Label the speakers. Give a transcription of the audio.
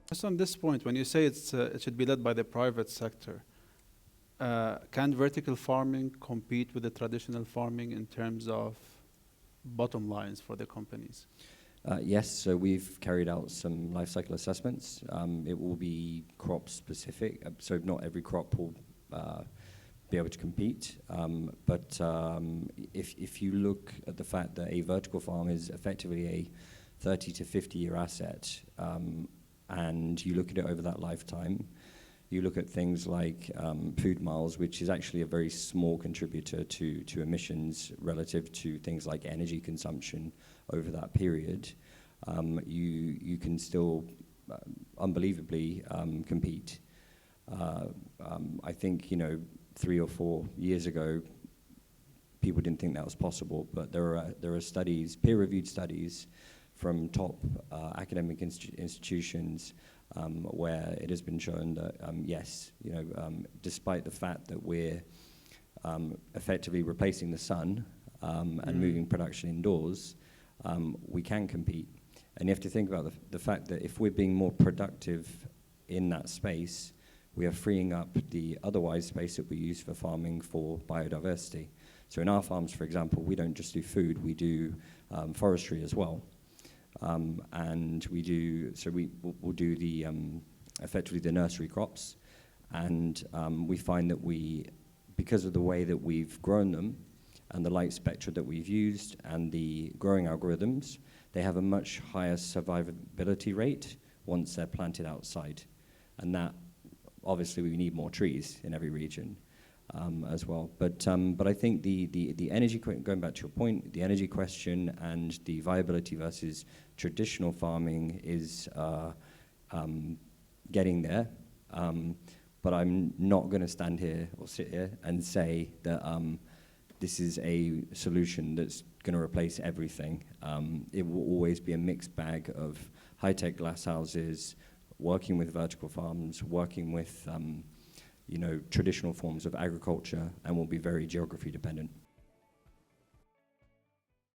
Speaker 1: Just on this point, when you say it should be led by the private sector, can vertical farming compete with the traditional farming in terms of bottom lines for the companies?
Speaker 2: Yes, so we've carried out some life cycle assessments. It will be crop specific, so not every crop will be able to compete. But if you look at the fact that a vertical farm is effectively a 30 to 50 year asset, and you look at it over that lifetime, you look at things like food miles, which is actually a very small contributor to emissions relative to things like energy consumption over that period, you can still unbelievably compete. I think, 3 or 4 years ago, people didn't think that was possible, but there are studies, peer-reviewed studies from top academic institutions where it has been shown that yes, despite the fact that we're effectively replacing the sun and moving production indoors, we can compete. And you have to think about the fact that if we're being more productive in that space, we are freeing up the otherwise space that we use for farming for biodiversity. So in our farms, for example, we don't just do food, we do forestry as well. And we'll do the effectively the nursery crops, and we find that because of the way that we've grown them and the light spectra that we've used and the growing algorithms, they have a much higher survivability rate once they're planted outside. And that, obviously, we need more trees in every region as well. But I think the energy, going back to your point, the energy question and the viability versus traditional farming is getting there. But I'm not going to stand here or sit here and say that this is a solution that's going to replace everything. It will always be a mixed bag of high-tech glass houses, working with vertical farms, working with traditional forms of agriculture, and will be very geography dependent.